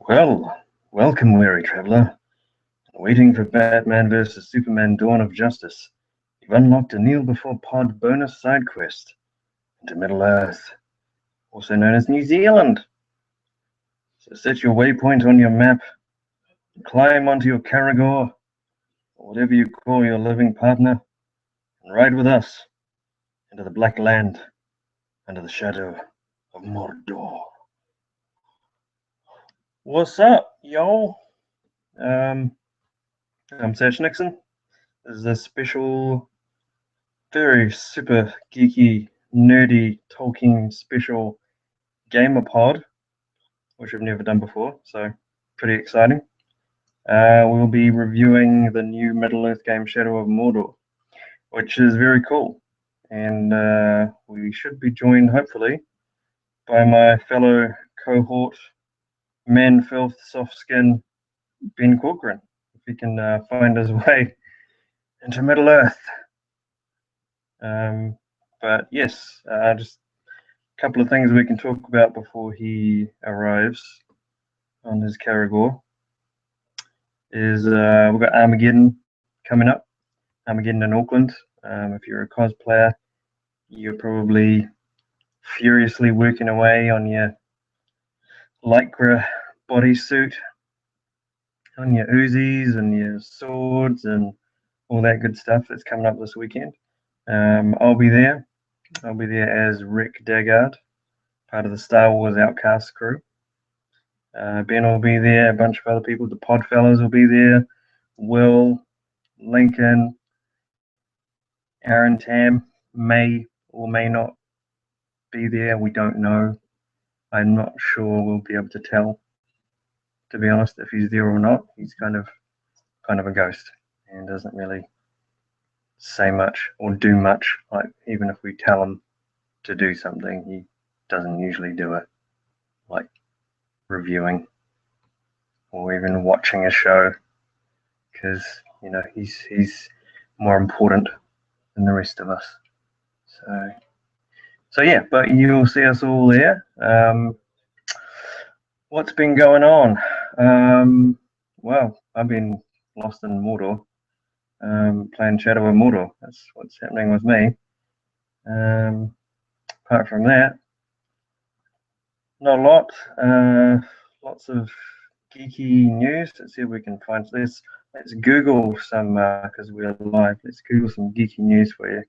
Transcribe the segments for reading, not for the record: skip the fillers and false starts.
Well, welcome, weary traveler. Waiting for Batman vs. Superman Dawn of Justice, you've unlocked a kneel before pod bonus side quest into Middle Earth, also known as New Zealand. So set your waypoint on your map, climb onto your Caragor, or whatever you call your living partner, and ride with us into the Black Land under the shadow of Mordor. What's up, y'all? I'm Sash Nixon. This is a special, very super geeky, nerdy Tolkien special gamer pod, which I've never done before, so pretty exciting. We'll be reviewing the new Middle Earth game Shadow of Mordor, which is very cool. And we should be joined, hopefully, by my fellow cohort, man filth, soft skin, Ben Corcoran, if he can find his way into Middle Earth. But yes, just a couple of things we can talk about before he arrives on his Caragor is we've got Armageddon coming up, Armageddon in Auckland. If you're a cosplayer, you're probably furiously working away on your lycra bodysuit, on your Uzis and your swords and all that good stuff that's coming up this weekend. I'll be there. I'll be there as Rick Daggard, part of the Star Wars Outcast crew. Ben will be there, a bunch of other people. The Podfellows will be there. Will, Lincoln, Aaron Tam may or may not be there. We don't know. I'm not sure we'll be able to tell, to be honest, if he's there or not. He's kind of a ghost and doesn't really say much or do much. Like, even if we tell him to do something, he doesn't usually do it, like reviewing or even watching a show, because he's more important than the rest of us. So yeah, but you'll see us all there. What's been going on? Well, I've been lost in Mordor, playing Shadow of Mordor. That's what's happening with me. Apart from that, not a lot. Lots of geeky news. Let's see if we can find this. Let's Google some, because we're live. Let's Google some geeky news for you.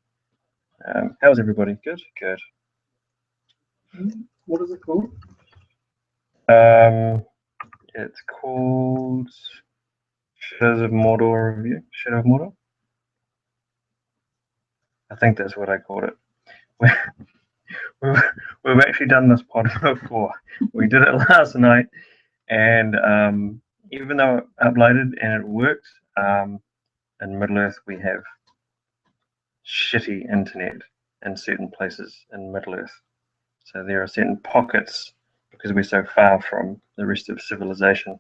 How's everybody? Good? Good. What is it called? It's called Shadows of Mordor Review. Shadow of Mordor? I think that's what I called it. We've actually done this pod before. We did it last night, and even though it uploaded and it worked, in Middle Earth we have shitty internet in certain places in Middle Earth. So there are certain pockets, because we're so far from the rest of civilization.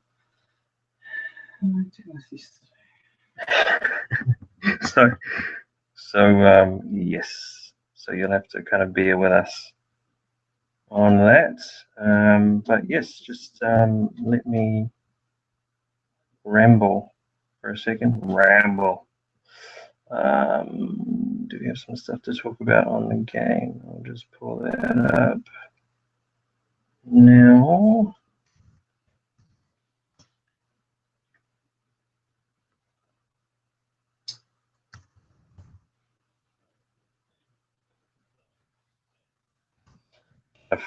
So yes. So you'll have to kind of bear with us on that. But yes, just let me ramble for a second. Ramble. Do we have some stuff to talk about on the game? I'll just pull that up now.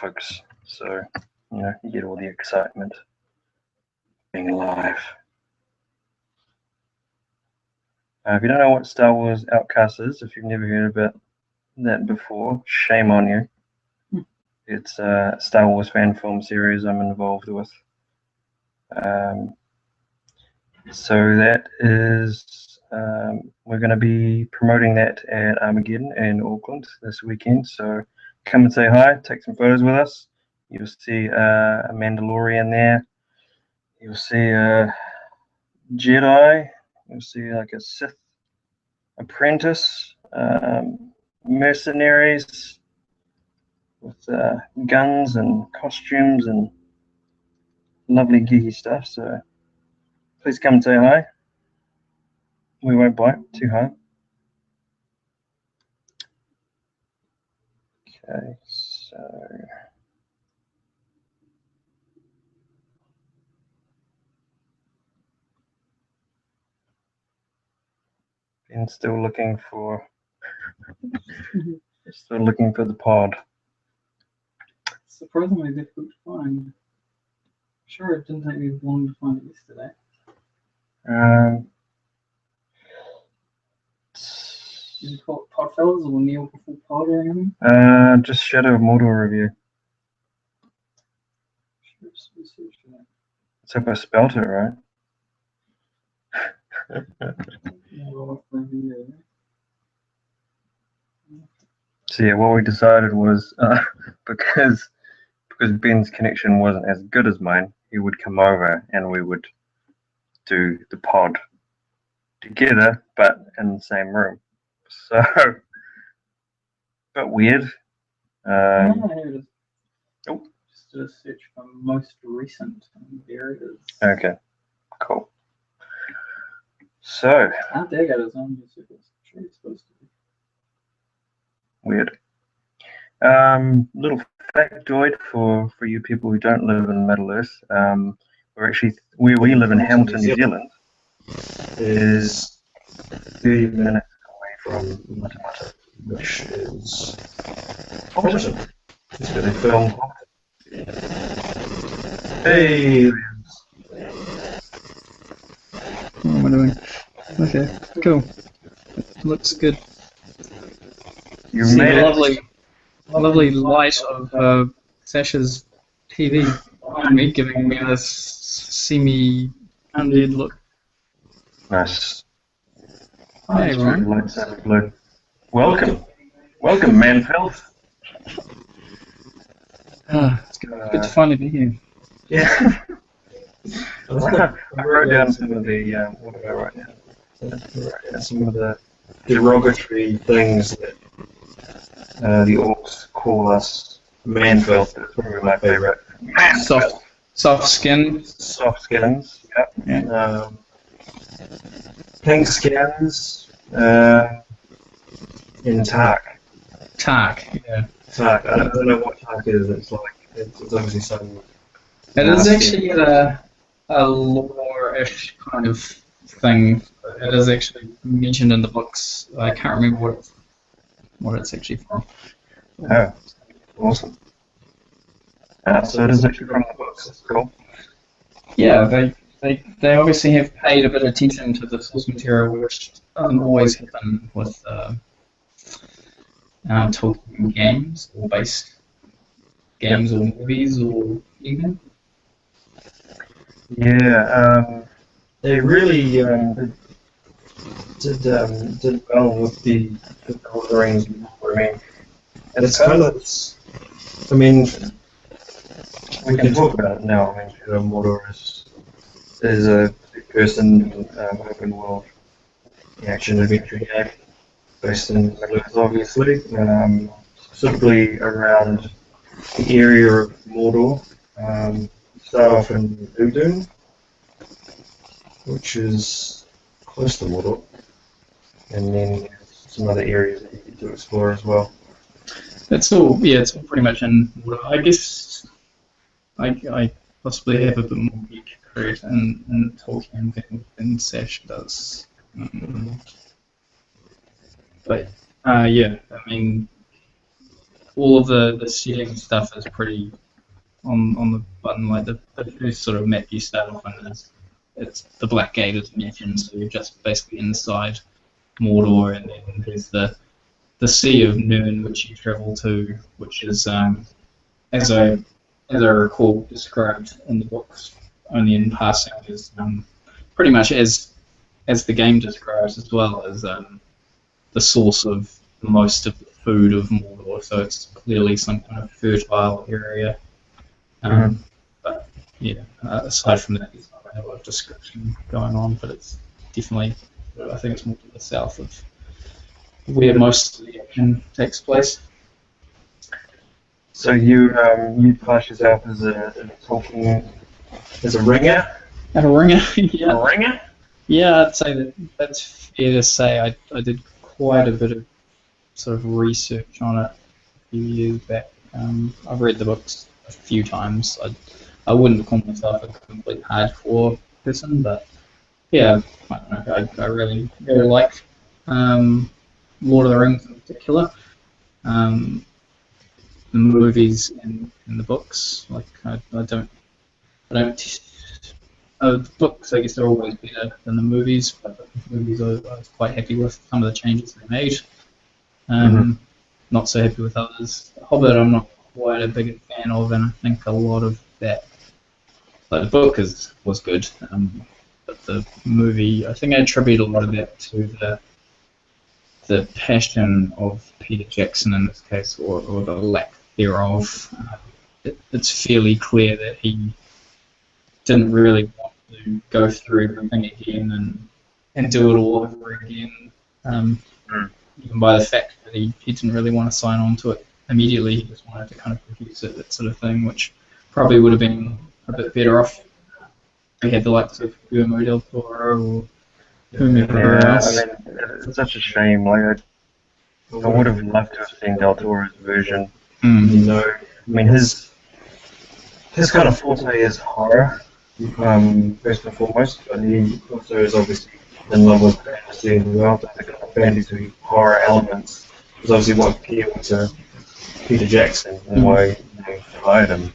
Folks, so you get all the excitement being live. If you don't know what Star Wars Outcast is, if you've never heard about that before, shame on you. It's a Star Wars fan film series I'm involved with. So that is, we're going to be promoting that at Armageddon in Auckland this weekend. So come and say hi, take some photos with us. You'll see a Mandalorian there. You'll see a Jedi. You'll see like a Sith apprentice, mercenaries with guns and costumes and lovely geeky stuff. So please come and say hi. We won't bite too hard. Okay, so Ben's still looking for the pod. Surprisingly difficult to find. Sure, it didn't take me long to find it yesterday. Did you call it Podfellas or Neil before Pod or anything? Just Shadow of Mordor review. Let's hope I spelt it right. So yeah, what we decided was because Ben's connection wasn't as good as mine, he would come over and we would do the pod together, but in the same room. So, but weird. Here it is. Oh. Just do a search for most recent, and there it is. Okay, cool. So. Ah, there goes his own circles. Sure, it's supposed to be. Weird. Little factoid for you people who don't live in Middle Earth. We're actually where we live in Hamilton, New Zealand, is 30 minutes away from Matamata, which is Hobbiton. That's where they filmed Hobbiton. Hey! What am I doing? Okay, cool. Looks good. You See made the it. lovely light of Sasha's TV behind me, giving me this semi-undead look. Nice. Hey, everyone. Lightsaber blue. Welcome, Manfield. It's good to finally be here. Yeah. I wrote down some of the what did I write down? I wrote down some of the derogatory things that the orcs call us. Manfield. That's probably my favourite. Soft skin. Soft skins. Yep. Yeah. Pink skins. In Tark. Tark. Yeah. Tark. I don't know what Tark is. It's like it's obviously some. It is actually a lore-ish kind of thing. It is actually mentioned in the books. I can't remember what it's actually from. Oh, awesome. So it is actually from the books. That's cool. Yeah, they obviously have paid a bit of attention to the source material, which doesn't always happen with Tolkien games or based games or movies or anything. Yeah, they really did well with the Lord of the Rings. I mean, and it's kind of, I mean, we can talk about it now. I mean, Mordor is a person open world action adventure game based in Middle Earth, obviously, specifically around the area of Mordor. Start off in Udun, which is close to Mordor, and then some other areas that you get to explore as well. It's all pretty much in Mordor. I guess I possibly have a bit more geek credit in Tolkien than Sash does. But yeah, I mean, all of the setting stuff is pretty on the button. Like the first sort of map you start off on is it's the Black Gate as mentioned, so you're just basically inside Mordor, and then there's the Sea of Nirn, which you travel to, which is as I recall described in the books only in passing, is pretty much as the game describes, as well as the source of most of the food of Mordor. So it's clearly some kind of fertile area. But yeah, aside from that, there's not really a lot of description going on, but it's definitely, I think it's more to the south of where most of the action takes place. So you class yourself as a Tolkien As a ringer? At a ringer, yeah. A ringer? Yeah, I'd say that's fair to say. I did quite a bit of sort of research on it a few years back. I've read the books a few times. I wouldn't call myself a complete hardcore person, but yeah, I don't know. I really like um, Lord of the Rings in particular. Um, the movies and the books, like I don't. The books, I guess, are always better than the movies, but the movies I was quite happy with some of the changes they made. Not so happy with others. Hobbit, I'm not quite a big fan of, and I think a lot of that. Like the book was good, but the movie, I think I attribute a lot of that to the passion of Peter Jackson in this case, or the lack thereof. It's fairly clear that he didn't really want to go through everything again and do it all over again. Even by the fact that he didn't really want to sign on to it immediately, he just wanted to kind of produce it, that sort of thing, which probably would have been a bit better off if we had the likes of Guillermo del Toro or whomever else. I mean, it's such a shame. Like, I would have loved to have seen Del Toro's version. You know, I mean, his kind of forte is horror, first and foremost, but he also is obviously in love with fantasy as well. The kind of fantasy horror elements is obviously what appealed to Peter Jackson and why they hired him.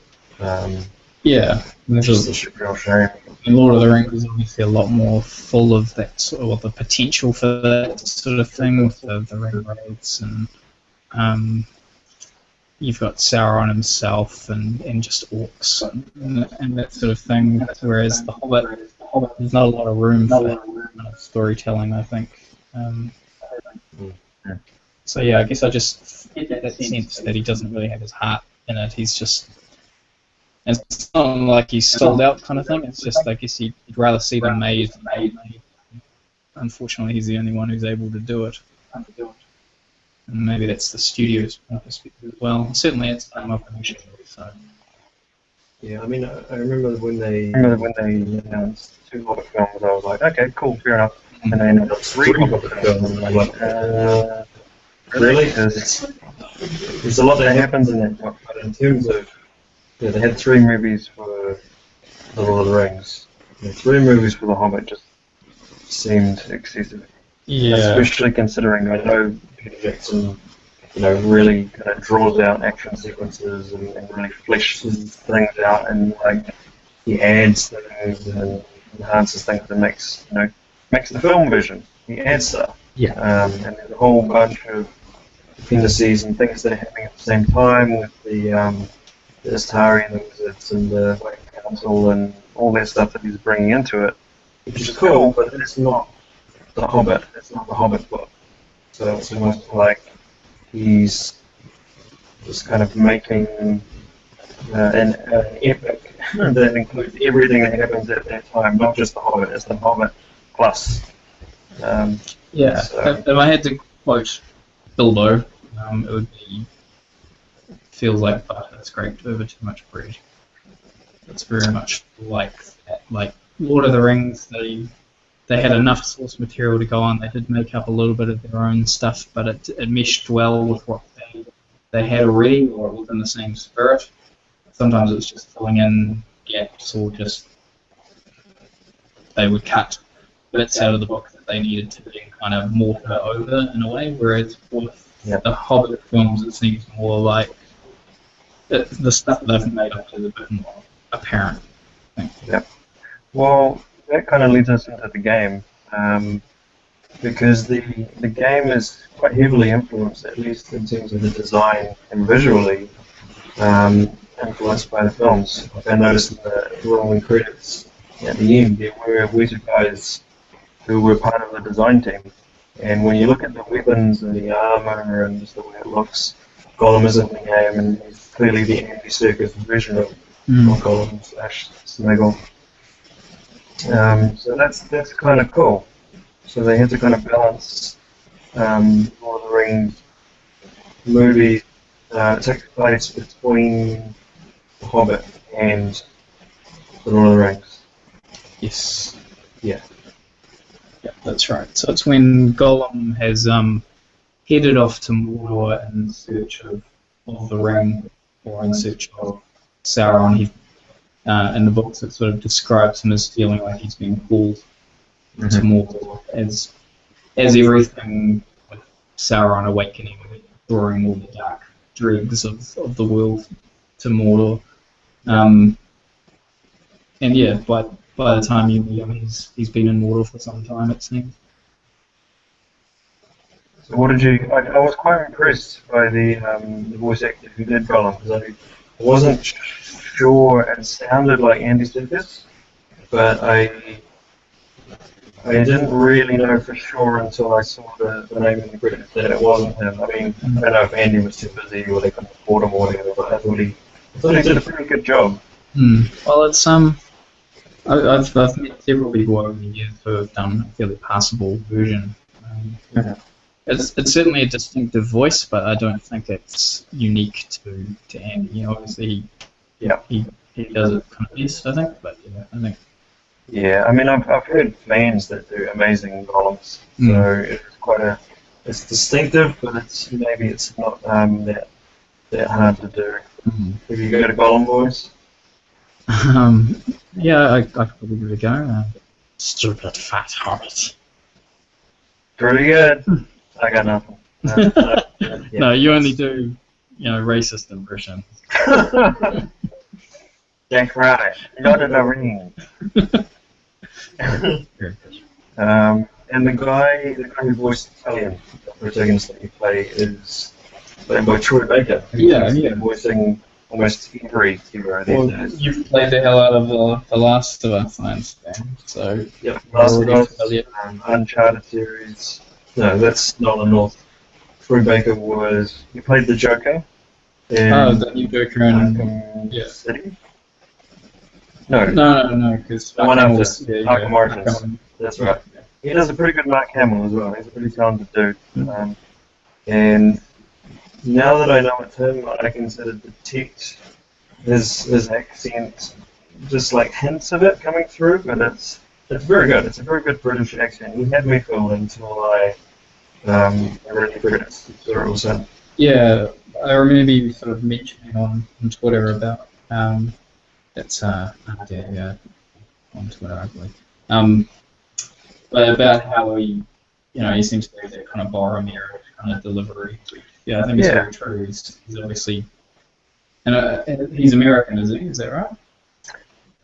Yeah, It's just a real shame. And Lord of the Rings is obviously a lot more full of that sort of the potential for that sort of thing with the ring raids and you've got Sauron himself and just orcs and that sort of thing. Whereas the Hobbit, there's not a lot of room for that kind of storytelling, I think. So yeah, I guess I just get that sense that he doesn't really have his heart in it. He's just, it's not like he's sold out kind of thing. It's just I guess he'd rather see them made. Unfortunately, he's the only one who's able to do it. And maybe that's the studio's perspective as well. Certainly, it's come up initially. So. Yeah, I mean, I remember when they announced 2 Hobbit films, I was like, okay, cool, fair enough. And they ended up 3 Hobbit films, and I was like, really? There's a lot that happens in that book, but in terms of, yeah, they had 3 movies for The Lord of the Rings. 3 movies for The Hobbit just seemed excessive. Yeah. Especially considering I know Peter Jackson, really kind of draws out action sequences and really fleshes things out, and like he adds things and enhances things that makes the film vision. He adds stuff. Yeah. And there's a whole bunch of appendices and things that are happening at the same time with the Astari and the Wizards and the White Council and all that stuff that he's bringing into it, which is cool, but it's not The Hobbit. It's not the Hobbit book. So it's almost like he's just kind of making an epic that includes everything that happens at that time, not just The Hobbit. It's The Hobbit plus. Yeah. So. If I had to quote Bilbo, it would be, feels like butter scraped over too much bread. It's very much like that. Like Lord of the Rings, they had enough source material to go on. They did make up a little bit of their own stuff, but it meshed well with what they had already, or it was in the same spirit. Sometimes it was just filling in gaps, or just they would cut bits out of the book that they needed to then kind of morph it over in a way. Whereas with the Hobbit films, it seems more like the stuff that they've made up is a bit more apparent. I think. Yep. Well, that kind of leads us into the game, because the game is quite heavily influenced, at least in terms of the design and visually, influenced by the films. Like I noticed in the rolling credits at the end, there were wizard guys who were part of the design team. And when you look at the weapons and the armor and just the way it looks, Gollum is in the game, and he's clearly the Andy Serkis version of Gollum / Smeagol. So that's kind of cool. So they had to kind of balance Lord of the Rings movie takes place between The Hobbit and The Lord of the Rings. Yes. Yeah. Yeah, that's right. So it's when Gollum has headed off to Mordor in search of the ring, or in search of Sauron. In the books, it sort of describes him as feeling like he's being pulled to Mordor as everything with Sauron awakening, drawing all the dark dregs of the world to Mordor. And yeah, by the time you meet him, he's been in Mordor for some time, it seems. So what did you? I was quite impressed by the voice actor who did Gollum, because I wasn't sure. It sounded like Andy Serkis, but I didn't really know for sure until I saw the name in the credits that it wasn't him. I mean, I don't know if Andy was too busy or they couldn't afford him or whatever, but I thought he did a pretty good job. Well, it's I've met several people over the years who have done a fairly passable version. It's certainly a distinctive voice, but I don't think it's unique to Andy. Obviously, he does it kind of best, I think. But yeah, I think. Yeah, I mean, I've heard fans that do amazing Gollums, so it's distinctive, but it's not that hard to do. Have you got a Gollum voice? Yeah, I could probably give it a go. Stupid fat hobbit. Pretty good. I got nothing. No, you only do, racist impressions. That's right. Not in the ring. And the guy who voiced Italian, the protagonist that you play, is played by Troy Baker. Yeah. Voicing almost every hero these days. You've played the hell out of the Last of Us, I understand. So, Last of Us, Uncharted series. No, that's Nolan North. Troy Baker he played the Joker. The new Joker in City? No, because the one after Arkham Origins. That's right. He does a pretty good Mark Hamill as well. He's a pretty talented dude. And now that I know it's him, I can sort of detect his accent, just like hints of it coming through, but it's very good. It's a very good British accent. He had me fooled until I read the credits. So it was him. Yeah, I remember you sort of mentioning on Twitter about on Twitter, I believe. But about how he seems to have that kind of Boromir kind of delivery. Yeah, I think it's very true. He's obviously, and he's American, isn't he? Is that right?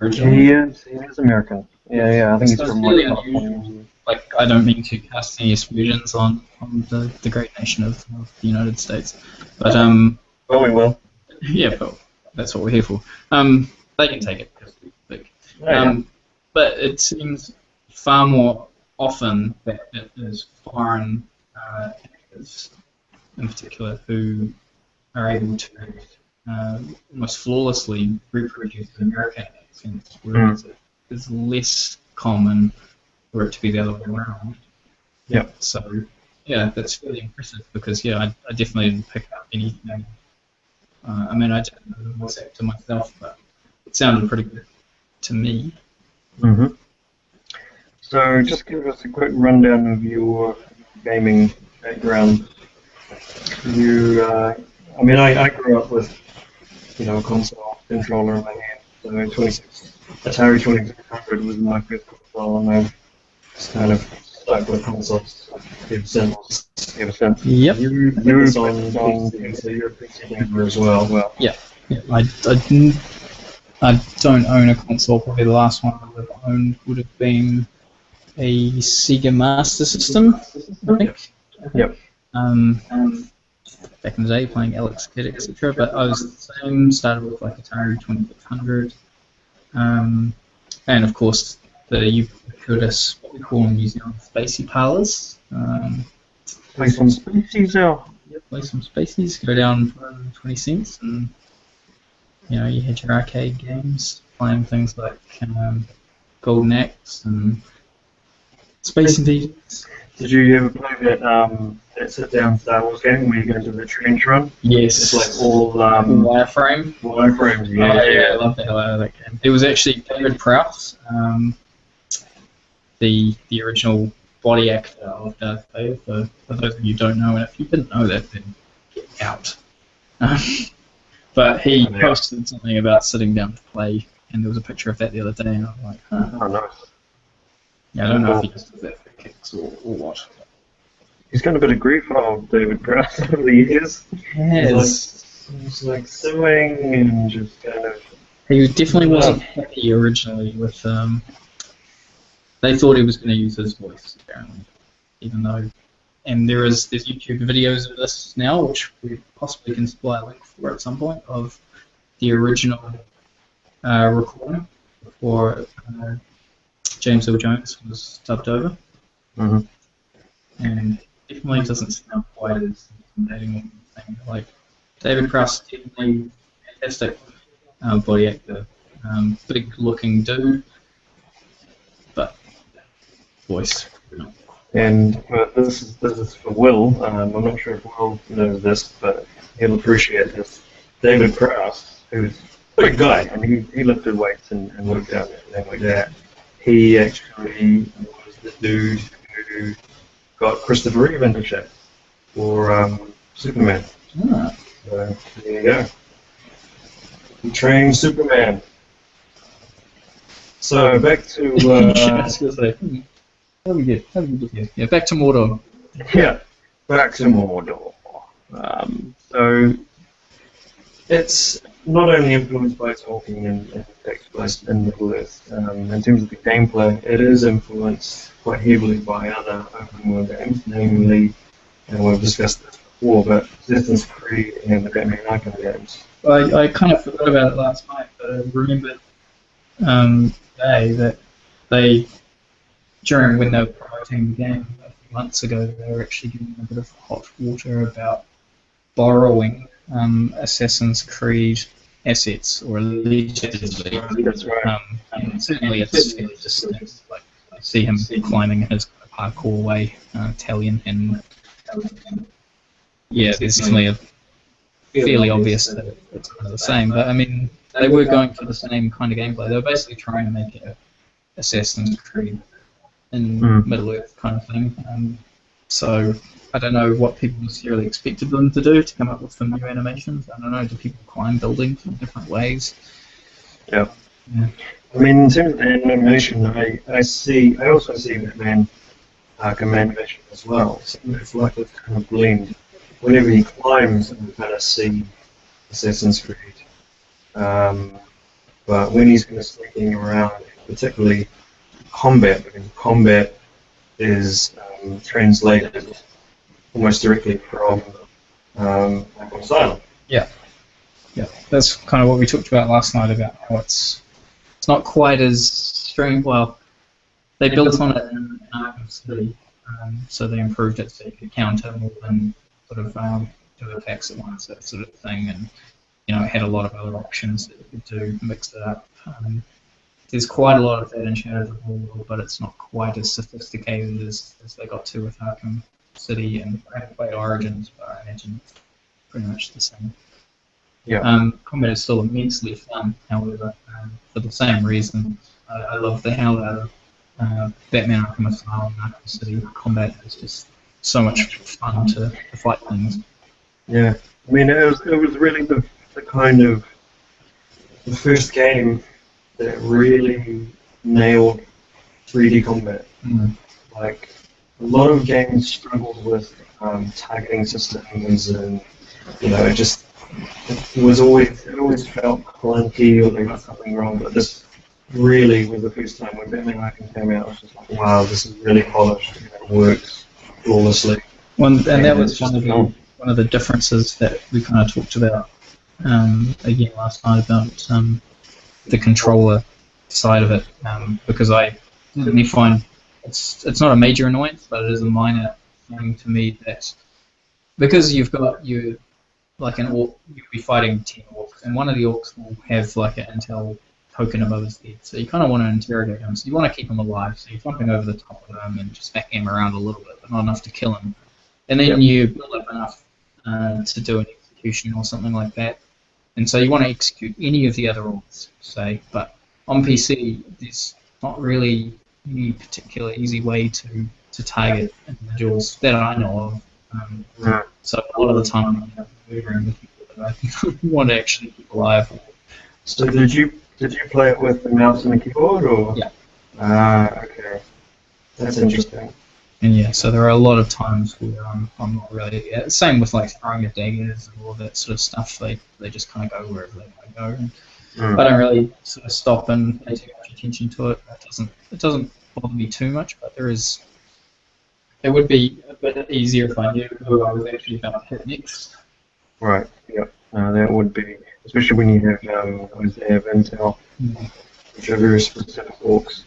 Originally? He is American. Yeah. I think he's from unusual. Like, I don't mean to cast any aspersions on the great nation of the United States, but well, we will. Yeah, but that's what we're here for. They can take it because we're big. But it seems far more often that it is foreign actors, in particular, who are able to almost flawlessly reproduce the American accents, whereas it is less common for it to be the other way around. Yeah. So, that's fairly impressive because, I definitely didn't pick up anything. I mean, I didn't know the voice actor myself, but it sounded pretty good to me. So, just give us a quick rundown of your gaming background. I grew up with, a console controller in my hand. So, Atari 2600 was my first console, and I've just kind of stuck with consoles ever since. Yep. You moved on PC, so you're a PC gamer as well. Yeah. I don't own a console. Probably the last one I would have owned would have been a Sega Master System, I think. Yep. Back in the day, playing Alex Kidd, etc. But I was the same. Started with like Atari 2600, and of course the ubiquitous, what we call in New Zealand, spacey parlours. Play some Spaceys now. Play some Spaceys. Go down for 20 cents, and you had your arcade games, playing things like Golden Axe and Space Invaders. Did you ever play that sit-down Star Wars game where you go into the trench run? Yes. It's like all wireframe. wireframes. Yeah, Oh, yeah, I love the hell out of that game. It was actually David Prowse, the original body actor of Darth Vader. For those of you who don't know, and if you didn't know that, then get out. But he posted something about sitting down to play, and there was a picture of that the other day, and I was like, Oh, nice. Yeah, I don't know if he just does that for kicks or what. He's got a bit of grief of David Prowse over the years. Yes. He's like suing and just kind of. He definitely wasn't happy originally with. They thought he was going to use his voice, apparently, even though. And there's YouTube videos of this now, which we possibly can supply a link for at some point, of the original recording before James Earl Jones was dubbed over. Mm-hmm. And definitely doesn't sound quite as intimidating. Like David Prowse, definitely fantastic body actor, big looking dude, but voice. No. And this is for Will. I'm not sure if Will knows this, but he'll appreciate this. David Prowse, who's a big guy, and he lifted weights and worked out and everything like that. He actually was the dude who got Christopher Reeve into shape for Superman. Ah. So there you go. He trained Superman. So back to How do we get here? Yeah, back to Mordor. yeah, back to Mordor. So it's not only influenced by Tolkien and takes place in Middle-earth. In terms of the gameplay, it is influenced quite heavily by other open-world games, namely, and we've discussed this before, but Assassin's Creed and the Batman Arkham games. I kind of forgot about it last night, but I remembered today that they, during when they were promoting the game a few months ago, they were actually getting a bit of hot water about borrowing Assassin's Creed assets, or allegedly. That's right. And certainly it's just like I see him climbing in his parkour way, Italian, and yeah, there's definitely a fairly obvious that it's kind of the same. But I mean, they were going for the same kind of gameplay. They were basically trying to make it Assassin's Creed in Middle-earth kind of thing. So I don't know what people necessarily expected them to do to come up with some new animations. I don't know, do people climb buildings in different ways? Yeah. Yeah. I mean, in terms of animation, I also see Batman Arkham animation as well. So it's like this kind of blend. Whenever he climbs, you kind of see Assassin's Creed. But when he's kind of sneaking around, particularly combat, because combat is translated almost directly from Arkham Asylum. Yeah, that's kind of what we talked about last night about how it's not quite as strange. Well, they built on it in Arkham City, so they improved it so you could counter more than sort of do attacks at once, that sort of thing, and it had a lot of other options that you could do, mix it up. There's quite a lot of that in Shadows of Mordor, but it's not quite as sophisticated as they got to with Arkham City, and I haven't played Origins, but I imagine it's pretty much the same. Yeah. Combat is still immensely fun, however, for the same reason. I love the hell out of Batman Arkham Asylum and Arkham City. Combat is just so much fun to fight things. Yeah. I mean, it was really the kind of the first game that really nailed 3D combat. Like, a lot of games struggled with targeting systems, and it always felt clunky, or they got something wrong. But this really was the first time when Batman Arkham came out. I was just like, wow, this is really polished. It works flawlessly. And that was one of the differences that we kind of talked about again last night about the controller side of it, because I certainly find it's not a major annoyance, but it is a minor thing to me that because you've got like an orc, you'll be fighting 10 orcs, and one of the orcs will have like an intel poking above his head. So you kind of want to interrogate him. So you want to keep him alive. So you're jumping over the top of him and just backing him around a little bit, but not enough to kill him. And then you build up enough to do an execution or something like that. And so you want to execute any of the other orcs, say. But on PC, there's not really any particular easy way to target individuals that I know of. So a lot of the time, I'm maneuvering with people that I want to actually keep alive. So did you play it with the mouse and the keyboard, or? Yeah. Okay. That's interesting. And yeah, so there are a lot of times where I'm not really. Same with like throwing the daggers and all that sort of stuff. They just kind of go wherever they want to go. And I don't really sort of stop and pay too much attention to it. It doesn't bother me too much, but it would be a bit easier if I knew who I was actually about to hit next. Right. Yep. That would be, especially when you have intel, which are very specific orcs.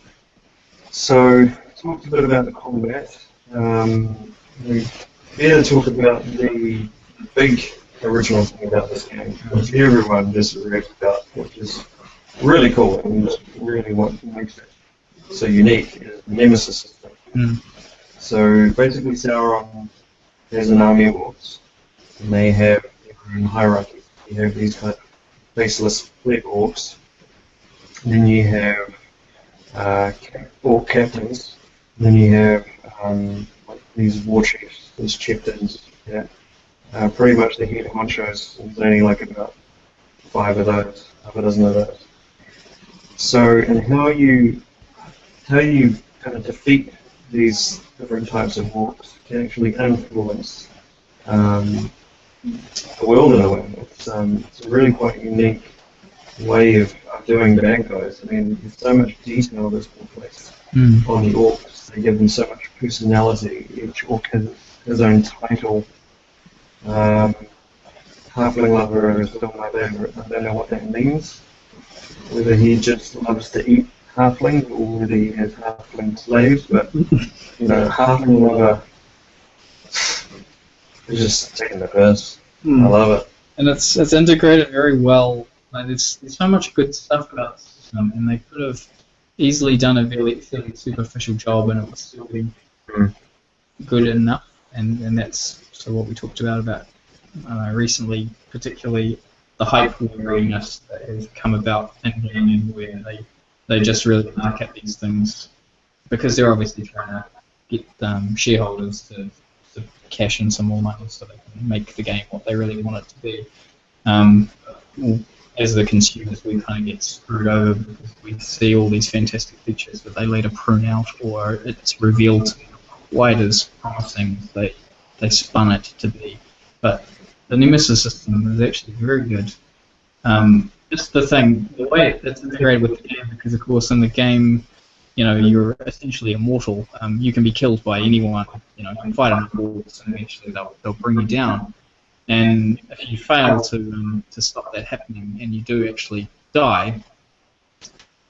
So, talked a bit about the combat. We better talk about the big original thing about this game, which everyone just raves about, which is really cool and just really what makes it so unique is the Nemesis system. So basically Sauron has an army of orcs, and they have their own hierarchy. You have these kind of faceless black orcs, and then you have orc captains, and then you have like these war chiefs, these chieftains, pretty much the head honchos, and there's only like about 5 of those, half a dozen of those. So, and how you kind of defeat these different types of orcs can actually influence the world in a way. It's a really quite unique way of doing bad guys. I mean, there's so much detail that's been placed on the orcs. They give them so much personality. Each orc has his own title. Halfling lover is still my favorite. I don't know what that means. Whether he just loves to eat halflings or whether he has halfling slaves, but halfling lover is just taking the piss. I love it. And it's integrated very well. Like there's so much good stuff about the system, and they could have easily done a fairly superficial job, and it would still be good enough. And that's sort of what we talked about recently, particularly the hype wariness that has come about in gaming, where they just really market these things because they're obviously trying to get shareholders to cash in some more money so they can make the game what they really want it to be. As the consumers, we kind of get screwed over because we see all these fantastic features that they later prune out, or it's revealed to be quite as promising as they spun it to be. But the Nemesis system is actually very good. Just the way it's integrated with the game, because of course in the game, you're essentially immortal. You can be killed by anyone. You can fight enough orcs and eventually they'll bring you down. And if you fail to stop that happening and you do actually die,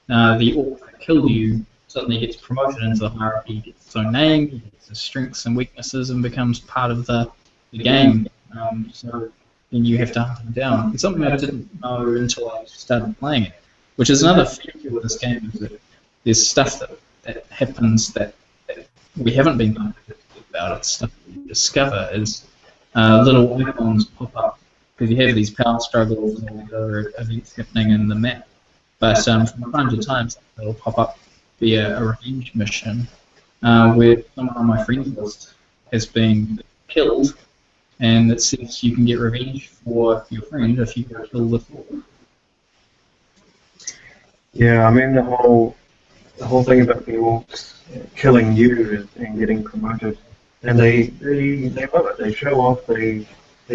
the orc that killed you suddenly gets promoted into the hierarchy, gets its own name, gets its strengths and weaknesses, and becomes part of the game. So then you have to hunt them down. It's something I didn't know until I started playing it, which is another feature with this game, is that there's stuff that happens that we haven't been marketed about. It's stuff that you discover is little icons pop up because you have these power struggles and all the other events happening in the map. But from time to time, it'll pop up via a revenge mission where someone on my friends list has been killed, and it says you can get revenge for your friend if you go kill the fool. Yeah, I mean the whole thing about the orcs killing you and getting promoted, and they love it. They show off. They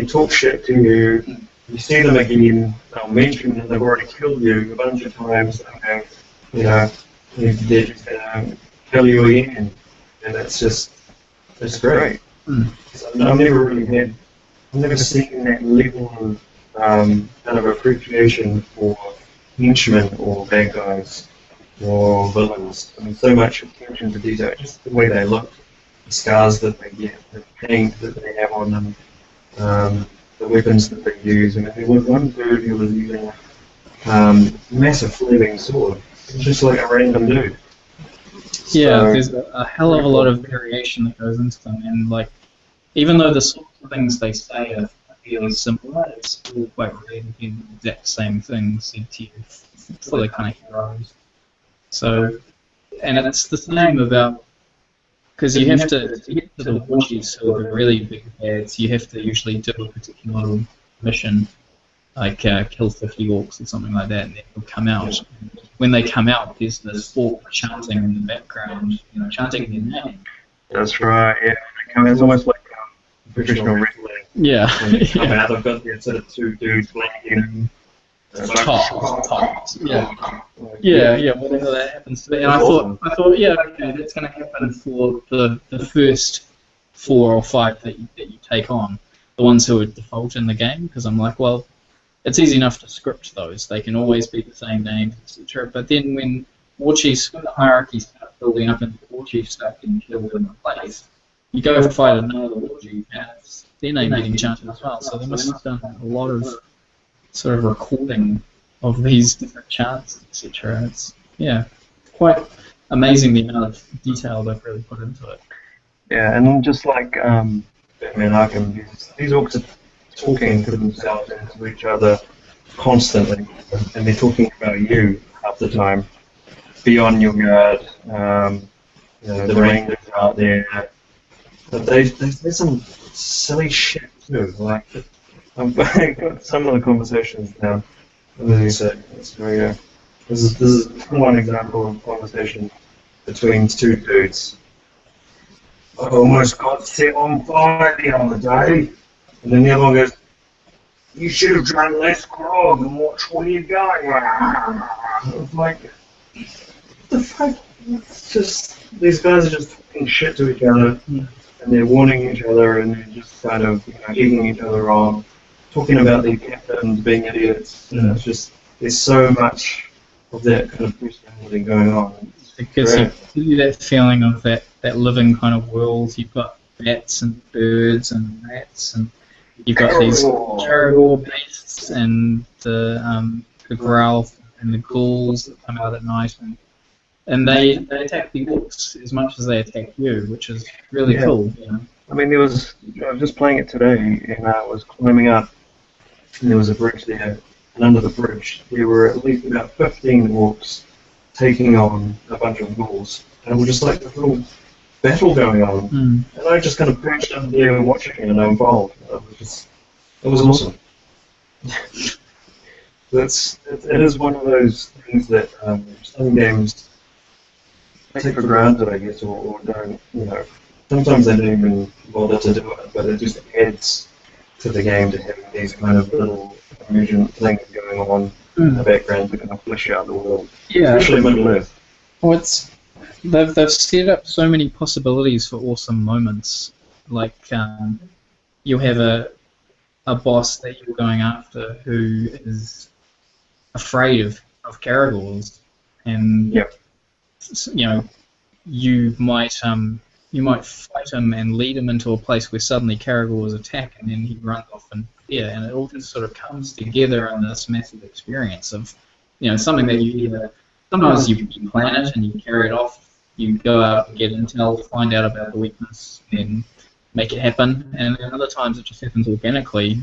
talk shit to you. You see them again. They'll mention that they've already killed you a bunch of times. Okay, they're just gonna kill you again, and it's great. So I've never seen that level of kind of appreciation for henchmen or bad guys or villains. I mean, so much attention to detail, just the way they look, the scars that they get, the paint that they have on them, the weapons that they use. I mean, there was one dude who was using massive flaming sword. It's just like a random dude. Yeah, So, there's a hell of a lot of variation that goes into them, and like even though the sorts of things they say are fairly similar, it's still quite rare to hear the exact same things said to you for the kind of heroes. So, and it's the same about because you have to get to the war chiefs who are the really big bads. You have to usually do a particular mission, like kill 50 orcs or something like that, and then they'll come out. When they come out, there's this orc chanting in the background, chanting their name. that's right, yeah. It's almost like professional wrestling. Yeah, When they come out, they've got the sort of two dudes playing top. Yeah, whatever that happens to be. And I thought, yeah, okay, that's going to happen for the first 4 or 5 that you take on, the ones who are default in the game, because I'm like, well, it's easy enough to script those. They can always be the same names, etc. But then when war chiefs, when the hierarchy starts building up and the war chiefs start getting killed in place, you go fight another war chief, and it's their name getting chanted as well. So they must have done a lot of sort of recording of these different chants, etc. It's quite amazing the amount of detail they've really put into it. Yeah, and then just like Batman Arkham, these orcs are talking to themselves and to each other constantly, and they're talking about you half the time. Be on your guard. The rangers out there, but there's some silly shit too. Like I've got some of the conversations down. This is one example of a conversation between two dudes. I almost got set on fire the other day. And then the other one goes, you should have drank less grog and watched where you're going. It's like, what the fuck? It's just, these guys are just talking shit to each other, and they're warning each other, and they're just kind of egging each other on, talking about their captains being idiots. It's just, there's so much of that kind of personality going on. Because you give that feeling of that living kind of world. You've got bats and birds and rats, and you've got these Caragor beasts and the growl and the ghouls that come out at night, and they attack the orcs as much as they attack you, which is really cool. I mean, I was just playing it today, and I was climbing up, and there was a bridge there, and under the bridge there were at least about 15 orcs taking on a bunch of ghouls, and it was just like a little battle going on, and I just kind of perched up there and watching it, and I involved. It was awesome. It is one of those things that some games take for granted, I guess, or don't, sometimes they don't even bother to do it, but it just adds to the game to having these kind of little emergent things going on in the background to kind of flesh out the world. Yeah. Especially Middle-earth. Well, they've set up so many possibilities for awesome moments. Like you'll have a boss that you're going after who is afraid of Caragors, and you might fight him and lead him into a place where suddenly Caragors attack, and then he runs off in fear, and it all just sort of comes together in this massive experience of something that you either sometimes you plan it and you carry it off. You go out and get intel, find out about the weakness, and make it happen. And then other times it just happens organically.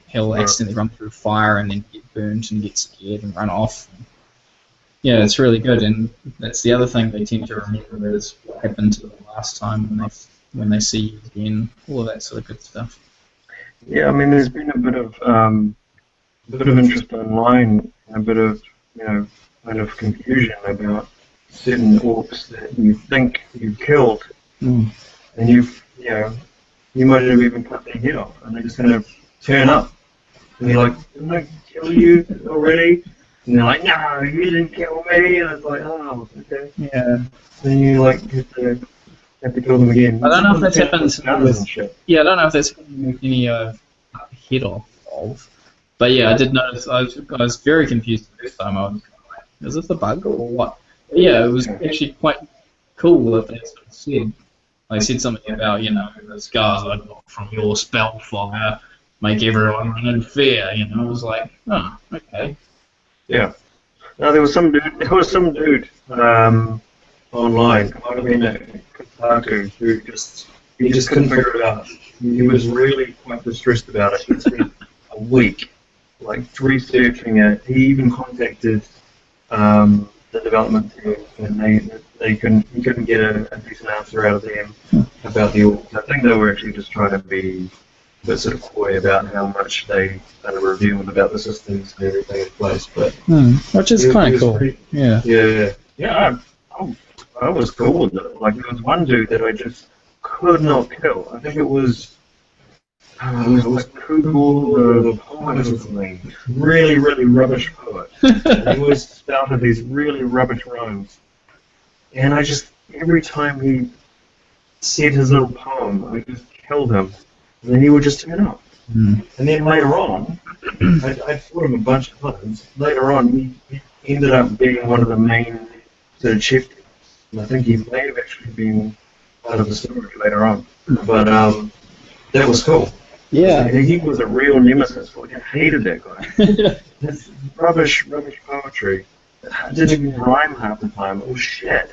He'll accidentally run through fire and then get burnt and get scared and run off. Yeah, it's really good. And that's the other thing they tend to remember is what happened to them last time when they see you again. All of that sort of good stuff. Yeah, I mean, there's been a bit of interest online, and a bit of kind of confusion about certain orcs that you think you've killed, and you might have even cut their head off, and they just kind of turn up, and you're like, didn't I kill you already? And they're like, no, you didn't kill me, and it's like, oh, okay. Yeah. Then you have to kill them again. I don't know if that's happened with. Yeah, I don't know if that's happened with any head off of. But yeah, I did notice. I was very confused the first time. I was like, is this a bug or what? But yeah, it was actually quite cool that they sort of said. They said something about the scars I got from your spell fire make everyone run in fear. I was like, oh, okay. Yeah. No, there was some dude. There was some dude online. It might have been a Kotaku who just couldn't figure it out. He was really quite distressed about it. He spent a week like researching it. He even contacted the development team, and he couldn't get a decent answer out of them about the orcs. I think they were actually just trying to be a bit sort of coy about how much they kind of revealed about the systems and everything in place. But which is kind of cool. Yeah. Yeah. I was cool with it. Like there was one dude that I just could not kill. I think it was Kugel the poet or something. Really, really rubbish poet. And he always spouted these really rubbish rhymes. And I just, every time he said his little poem, I just killed him. And then he would just turn up. And then later on, I fought him a bunch of times. Later on, he ended up being one of the main sort of chief. And I think he may have actually been part of the story later on. But that was cool. Yeah. He was a real nemesis. Like, I hated that guy. This rubbish poetry. It didn't even rhyme half the time. It was shit.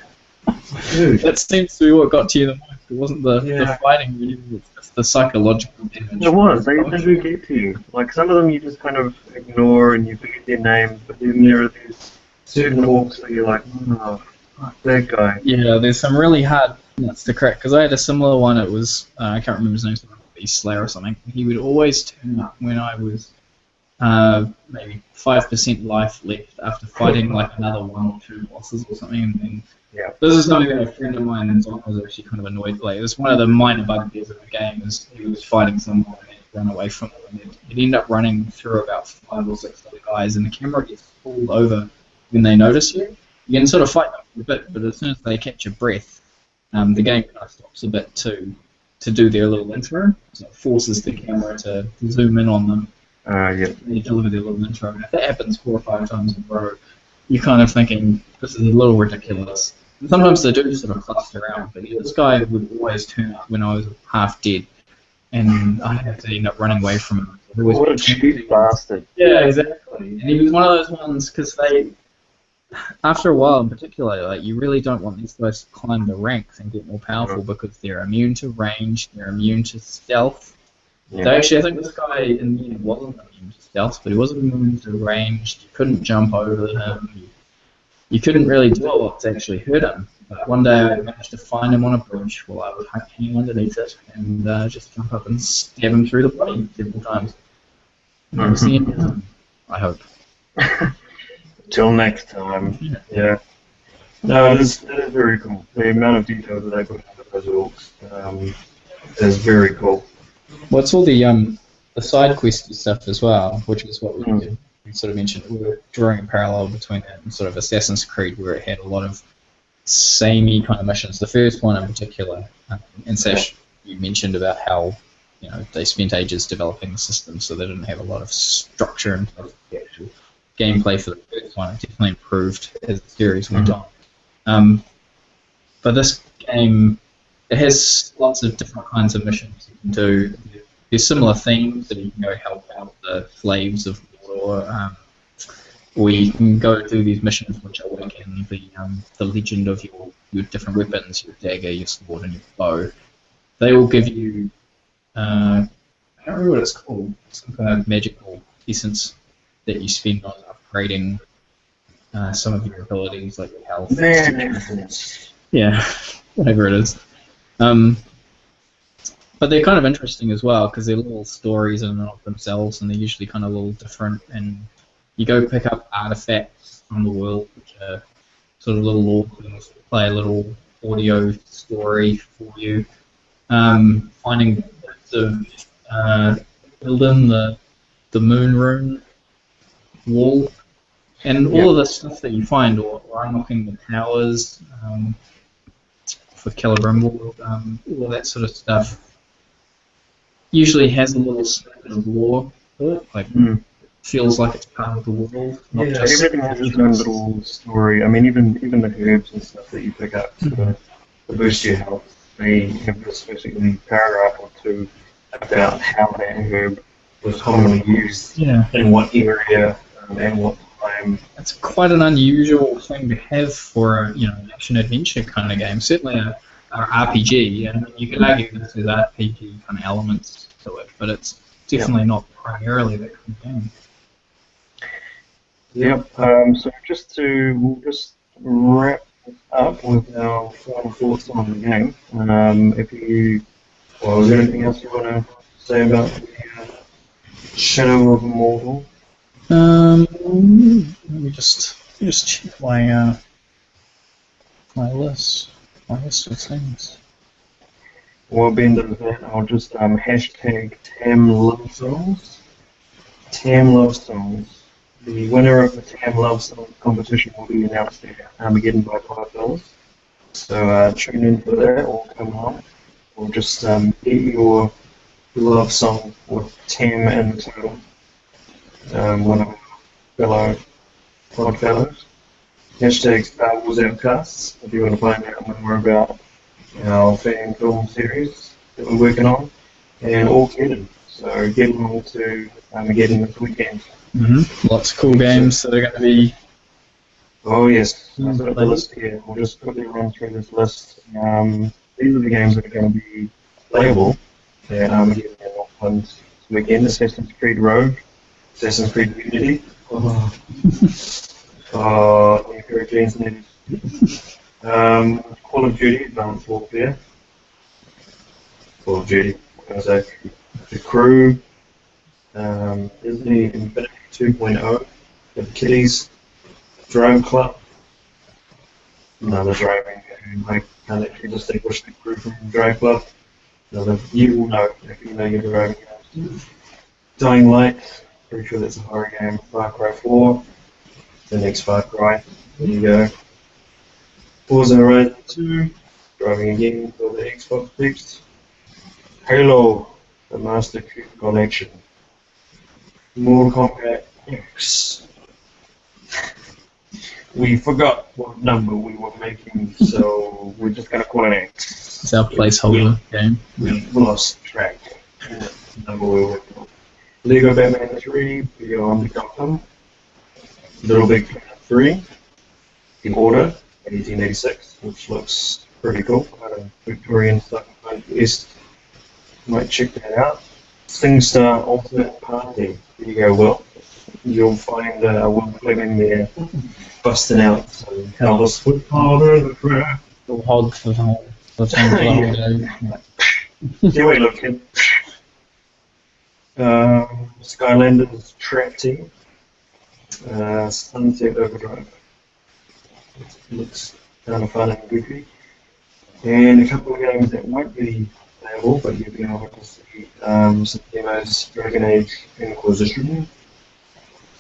Dude. That seems to be what got to you the most. It wasn't the fighting, really. It's the psychological damage. It was. They do get to you. Like, some of them you just kind of ignore and you forget their names, but then there are these certain orcs that you're like, oh, fuck that guy. Yeah, there's some really hard nuts to crack. Because I had a similar one. It was, I can't remember his name, Beast Slayer or something. He would always turn up when I was maybe 5% life left after fighting like another 1 or 2 bosses or something. And then this is something that a friend of mine was actually kind of annoyed. Like, it was one of the minor bugbears of the game. Is he was fighting someone and he'd run away from them, and he'd end up running through about 5 or 6 other guys, and the camera gets pulled over when they notice you. You can sort of fight them for a bit, but as soon as they catch your breath, the game kind of stops a bit to do their little intro. So it forces the camera to zoom in on them. They deliver their little intro. And if that happens 4 or 5 times in a row, you're kind of thinking, this is a little ridiculous. And sometimes they do sort of cluster around, but this guy would always turn up when I was half dead, and I had to end up running away from him. What a cheap bastard. Yeah, exactly. And he was one of those ones, because after a while in particular, like, you really don't want these guys to climb the ranks and get more powerful because they're immune to range, they're immune to stealth. Yeah. Actually, I think this guy in the end wasn't immune to stealth, but he wasn't immune to range. You couldn't jump over him. You couldn't really do a lot to actually hurt him. But one day I managed to find him on a bridge while I was hanging underneath it and just jump up and stab him through the body several times. And was the end of him, I hope. Till next time. Yeah. No, it is very cool. The amount of detail that they put into those orcs is very cool. What's all the side questy stuff as well, which is what we sort of mentioned. We were drawing a parallel between that and sort of Assassin's Creed, where it had a lot of samey kind of missions. The first one in particular, and Sash, you mentioned about how they spent ages developing the system, so they didn't have a lot of structure in terms of the actual gameplay for the first one. It definitely improved as the series went on. But this game, it has lots of different kinds of missions you can do. There's similar themes that you can go help out the slaves of Mordor, or you can go do these missions which awaken the legend of your different weapons, your dagger, your sword, and your bow. They will give you, I don't remember what it's called, some kind of magical essence that you spend on upgrading some of your abilities, like your health. Yeah, whatever it is. But they're kind of interesting as well, because they're little stories in and of themselves, and they're usually kind of a little different. And you go pick up artifacts from the world, which are sort of little lore things that play a little audio story for you. Finding bits of building the moon rune wall, and all of the stuff that you find, or unlocking the towers for Celebrimbor, all of that sort of stuff usually has a little snippet of lore to it, like feels like it's part of the world. Everything has its own little story. I mean, even the herbs and stuff that you pick up to boost your health, they have this basically paragraph or two about how that herb was commonly used in what area and what time. It's quite an unusual thing to have for a an action adventure kind of game. Certainly a RPG, and you could argue this is RPG kind of elements to it, but it's definitely not primarily that kind of game. Yep. So we'll just wrap up with our final thoughts on the game. Is there anything else you want to say about the Shadow of Mordor? Let me just check my list of things. While Ben does that, I'll just hashtag Tam Love Songs. Tam Love Songs. The winner of the Tam Love Songs competition will be announced at Armageddon by $5. So tune in for that or come on. Or just get your love song with Tam in the title. One of our fellow pod fellows. Hashtag Star Wars Outcasts if you want to find out more about our fan film series that we're working on. And all Armageddon. So get along to Armageddon this weekend. Lots of cool games that are going to be. Oh yes, I've got the list here. We'll just quickly run through this list. These are the games that are going to be playable at Armageddon and Auckland this weekend. Assassin's Creed Rogue, Assassin's Creed Unity. New jeans needed. Call of Duty Advanced Warfare. Call of Duty, what can I say? The Crew. Disney Infinity 2.0. The Kitties. Drone Club. Another driving game. I can't actually distinguish the Crew from Drone Club. You will know if you know your driving games. Dying Light. Pretty sure that's a horror game. Far Cry 4. The next Far Cry. There you go. Forza Horizon 2. Driving again for the Xbox peeps. Halo. The Master Chief Collection. Mortal Kombat X. We forgot what number we were making, so we're just going to call it X. It's our placeholder game. We've lost track of what number we were working on. Lego Batman 3, Beyond Gotham. Little Big Planet 3. The Order, 1886, which looks pretty cool. Kind of Victorian stuff. Might check that out. SingStar Ultimate Party. There you go, Will. You'll find Will Fleming there busting out some Elvis with Harder the Crap. The hog for the whole day. Here we look, kid. Skylanders Trap Team. Sunset Overdrive. Looks kind of fun and goofy. And a couple of games that won't be playable, but you'll be able to see some demos. Dragon Age Inquisition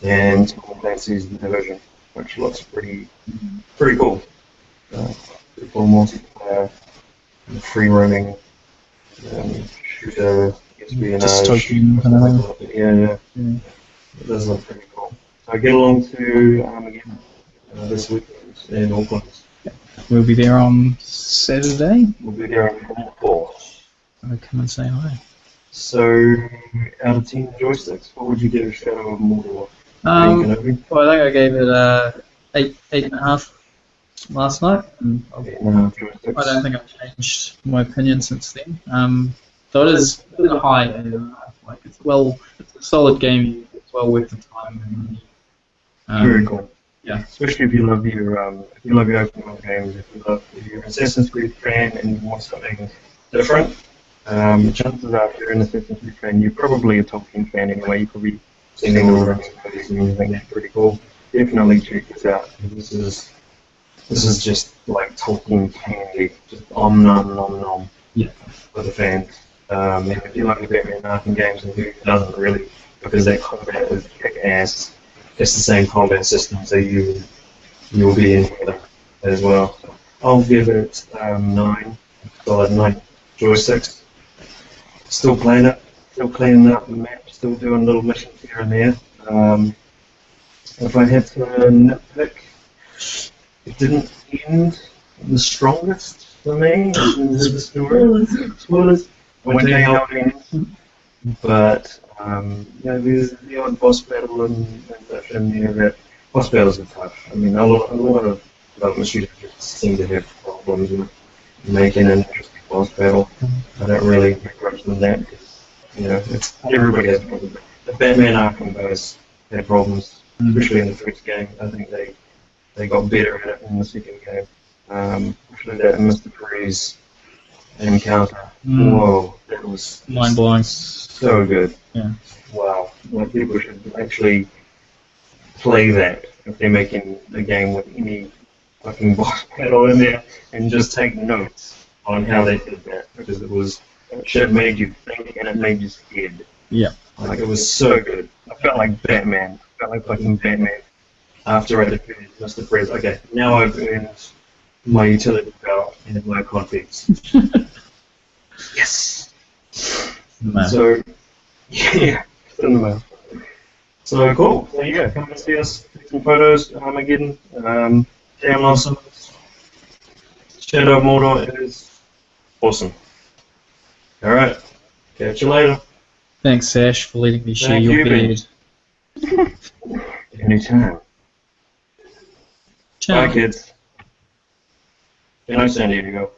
and Tom Clancy's The Division, which looks pretty cool. Pretty cool multiplayer, free roaming shooter, espionage. Dystopian kind of thing. Yeah. It does look pretty cool. So get along to Armageddon this weekend in Auckland. We'll be there on Saturday. We'll be there on the 4th. I'll come and say hi. So, out of 10 joysticks, what would you give a Shadow of Mordor? Well, I think I gave it 8.5 last night. 8.5 joysticks. I don't think I've changed my opinion since then. So it is a high 8.5. Like it's a solid game. It's well worth the time. Very cool. Yeah. Especially if you love your open world games, if you're an Assassin's Creed fan and you want something different. Chances are, if you're an Assassin's Creed fan, you're probably a Tolkien fan anyway. You've probably seen all the rings and movies and everything. That's pretty cool. Definitely check this out. This is just like Tolkien candy, just nom nom. Yeah. For the fans. And if you like the Batman Arkham games, and who doesn't really, because that combat is kick ass. It's the same combat system, so you'll be in with it as well. So I'll give it 9. Solid 9 joysticks. Still playing it, still cleaning up the map, still doing little missions here and there. If I had to nitpick, it didn't end the strongest for me in terms of the story. Spoilers. I won't tell you how it ends. But there's the odd boss battle and such in there that boss battles are tough. I mean, a lot of development studios seem to have problems with making an interesting boss battle. I don't really begrudge them that because, you know, everybody has problems. The Batman Arkham guys had problems, especially in the first game. I think they got better at it in the second game. Especially that Mr. Freeze encounter. Whoa, that was Mind blowing. so good. Yeah. Wow. Like, people should actually play that if they're making a game with any fucking boss battle in there and just take notes on how they did that, because it shit made you think and it made you scared. Yeah. Like, it was so good. I felt like Batman. I felt like fucking Batman. After I defeated Mr. Freeze, okay, now I've earned my utility belt and my confidence. Yes! Man. So, yeah, it's in the mail. So cool. There you go. Come and see us. Take some photos. Armageddon. Damn awesome. Shadow of Mordor is awesome. All right. Catch you later. Thanks, Ash, for letting me share Thank your you, beard. Anytime. Ciao. Bye, kids. Good night, San Diego.